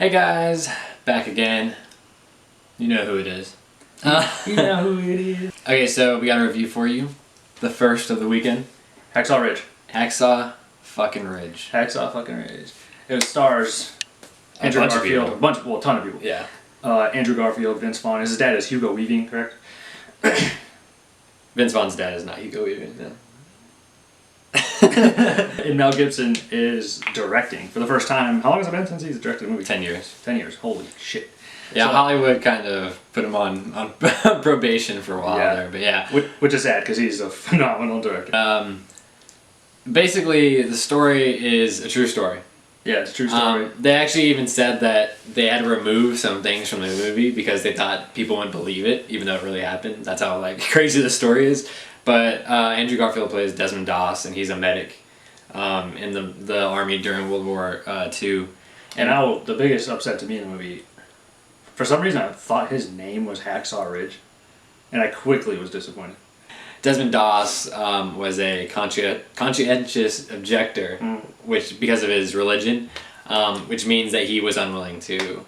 Hey guys, back again. You know who it is. You know who it is. Okay, so we got a review for you. The first of the weekend. Hacksaw Ridge. Hacksaw fucking Ridge. Hacksaw fucking Ridge. It stars Andrew bunch of Garfield. people. A ton of people. Yeah. Andrew Garfield, Vince Vaughn. His dad is Hugo Weaving, correct? Vince Vaughn's dad is not Hugo Weaving. No. And Mel Gibson is directing for the first time. How long has it been since he's directed a movie? 10 years. 10 years. Holy shit. Yeah, So- Hollywood kind of put him on probation for a while there, but yeah. Which is sad because he's a phenomenal director. Basically, the story is a true story. Yeah, it's a true story. They actually even said that they had to remove some things from the movie because they thought people wouldn't believe it, even though it really happened. That's how crazy the story is. But Andrew Garfield plays Desmond Doss, and he's a medic in the army during World War II. And now the biggest upset to me in the movie, for some reason I thought his name was Hacksaw Ridge, and I quickly was disappointed. Desmond Doss was a conscientious objector, which because of his religion, which means that he was unwilling to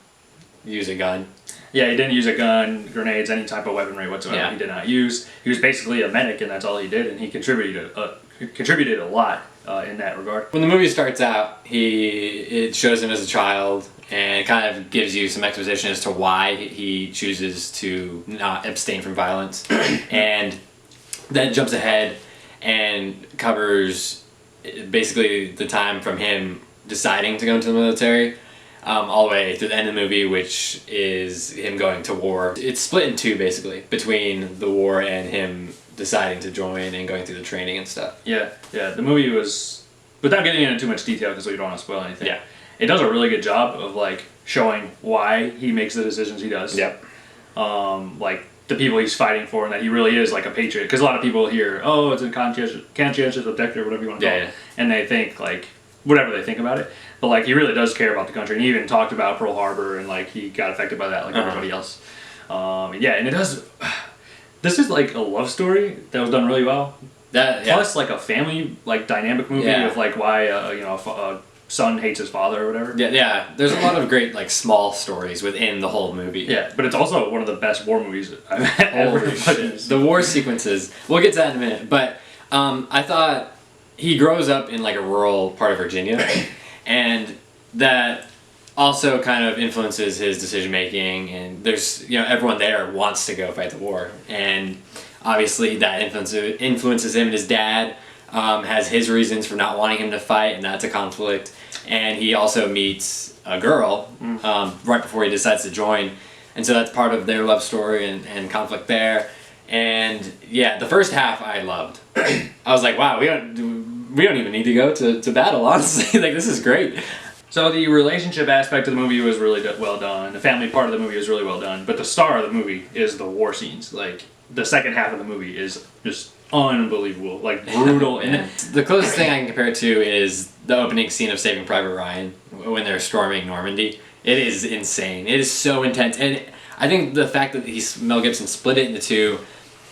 use a gun. Yeah, he didn't use a gun, grenades, any type of weaponry whatsoever. Yeah. He did not use. He was basically a medic, and that's all he did. And he contributed a lot in that regard. When the movie starts out, it shows him as a child and kind of gives you some exposition as to why he chooses to not abstain from violence, and then jumps ahead and covers basically the time from him deciding to go into the military. All the way to the end of the movie, which is him going to war. It's split in two, basically, between the war and him deciding to join and going through the training and stuff. Yeah. The movie was, without getting into too much detail because we don't want to spoil anything. Yeah. It does a really good job of showing why he makes the decisions he does. Yep. The people he's fighting for, and that he really is like a patriot. Because a lot of people hear, oh, it's a conscientious objector, whatever you want to call it, and they think whatever they think about it. But he really does care about the country, and he even talked about Pearl Harbor, and he got affected by that everybody else. And it does. This is a love story that was done really well. Plus a family dynamic movie with why a son hates his father or whatever. Yeah. There's a lot of great small stories within the whole movie. Yeah, but it's also one of the best war movies I've ever watched. The war sequences. We'll get to that in a minute, but I thought he grows up in a rural part of Virginia. And that also kind of influences his decision making, and there's everyone there wants to go fight the war, and obviously that influences him. And his dad has his reasons for not wanting him to fight, and that's a conflict. And he also meets a girl right before he decides to join, and so that's part of their love story and conflict there. And the first half I loved. I was like, wow, we don't even need to go to battle, honestly. This is great. So the relationship aspect of the movie was really well done. The family part of the movie was really well done. But the star of the movie is the war scenes. The second half of the movie is just unbelievable. Brutal. And the closest thing I can compare it to is the opening scene of Saving Private Ryan when they're storming Normandy. It is insane. It is so intense. And I think the fact that Mel Gibson split it into two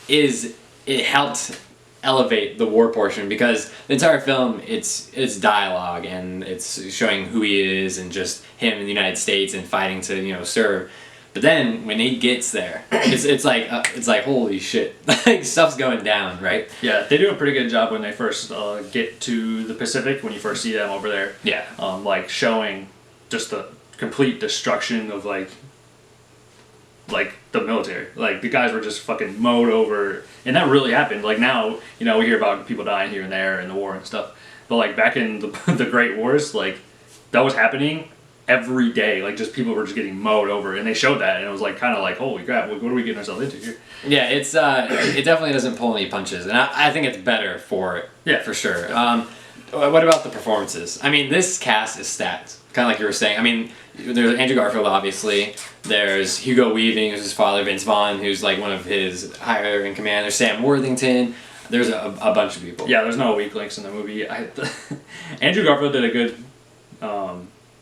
it helped elevate the war portion, because the entire film it's dialogue and it's showing who he is and just him in the United States and fighting to serve. But then when he gets there, it's like holy shit, stuff's going down, right? Yeah, they do a pretty good job when they first get to the Pacific, when you first see them over there. Yeah. Showing just the complete destruction of the military. The guys were just fucking mowed over, and that really happened. Now, we hear about people dying here and there in the war and stuff, but back in the Great Wars, that was happening every day. Just people were just getting mowed over, and they showed that, and it was kind of holy crap, what are we getting ourselves into here? Yeah, it's it definitely doesn't pull any punches, and I think it's better for it. Yeah, for sure. What about the performances? I mean, this cast is stacked, kind of like you were saying. I mean, there's Andrew Garfield, obviously. There's Hugo Weaving, who's his father. Vince Vaughn, who's one of his higher in command. There's Sam Worthington. There's a bunch of people. Yeah, there's no weak links in the movie. Andrew Garfield did a good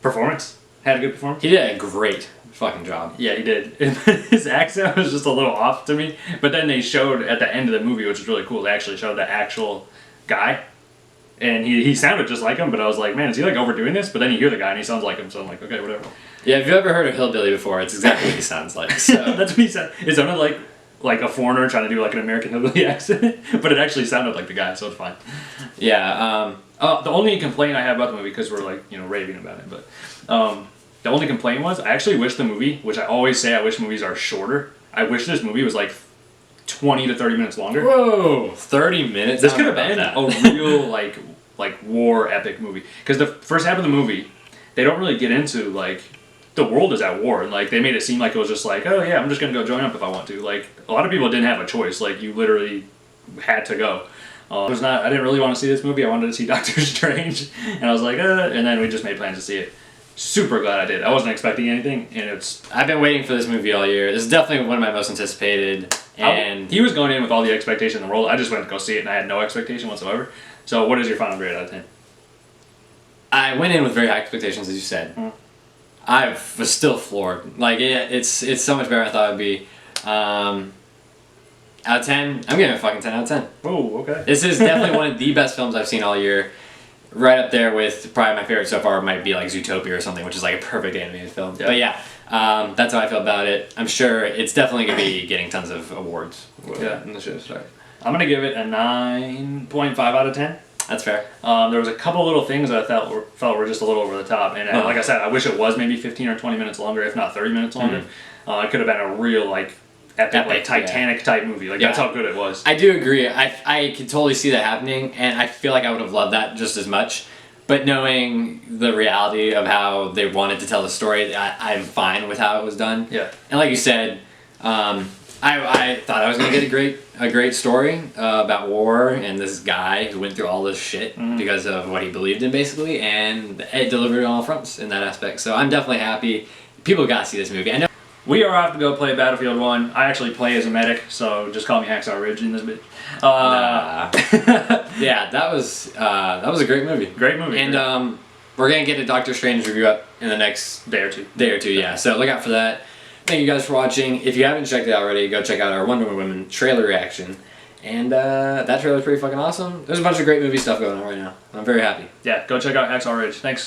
performance. Had a good performance. He did a great fucking job. Yeah, he did. His accent was just a little off to me. But then they showed at the end of the movie, which was really cool, they actually showed the actual guy. And he sounded just like him, but I was like, man, is he overdoing this? But then you hear the guy and he sounds like him, so I'm like, okay, whatever. Yeah, if you've ever heard of Hillbilly before, it's exactly what he sounds like. So. That's what he said. It sounded like a foreigner trying to do like an American hillbilly accent, but it actually sounded like the guy, so it's fine. Yeah. The only complaint I have about the movie, because we're like raving about it, but the only complaint was I actually wish the movie, which I always say I wish movies are shorter. I wish this movie was like 20 to 30 minutes longer. Whoa, 30 minutes. This could have been a real like war epic movie, because the first half of the movie they don't really get into like the world is at war, and like they made it seem like it was just like, oh yeah, I'm just gonna go join up if I want to. Like a lot of people didn't have a choice. Like you literally had to go. I didn't really want to see this movie. I wanted to see Doctor Strange, and I was like, and then we just made plans to see it. Super glad I did. I wasn't expecting anything, and I've been waiting for this movie all year. This is definitely one of my most anticipated. And he was going in with all the expectation in the world. I just went to go see it, and I had no expectation whatsoever. So, what is your final grade out of 10? I went in with very high expectations, as you said. I was still floored. Like it's so much better than I thought it would be. Out of 10, I'm giving it a fucking 10 out of 10. Oh, okay. This is definitely one of the best films I've seen all year. Right up there with probably my favorite so far might be like Zootopia or something, which is like a perfect animated film. Yeah. But yeah, that's how I feel about it. I'm sure it's definitely going to be getting tons of awards. Yeah. In the show start. I'm going to give it a 9.5 out of 10. That's fair. There was a couple little things that I felt were just a little over the top. And like I said, I wish it was maybe 15 or 20 minutes longer, if not 30 minutes longer. It could have been a real like epic like Titanic type movie. Like that's how good it was. I do agree. I can totally see that happening, and I feel like I would have loved that just as much. But knowing the reality of how they wanted to tell the story, I'm fine with how it was done. Yeah. And like you said, I thought I was gonna get a great story about war and this guy who went through all this shit because of what he believed in, basically, and it delivered on all fronts in that aspect. So I'm definitely happy. People gotta see this movie. I know. We are off to go play Battlefield 1. I actually play as a medic, so just call me Hacksaw Ridge in this bitch. Yeah, that was a great movie. Great movie. And we're gonna get a Doctor Strange review up in the next day or two. Yeah. So look out for that. Thank you guys for watching. If you haven't checked it out already, go check out our Wonder Woman trailer reaction. And that trailer's pretty fucking awesome. There's a bunch of great movie stuff going on right now. I'm very happy. Yeah, go check out Hacksaw Ridge. Thanks.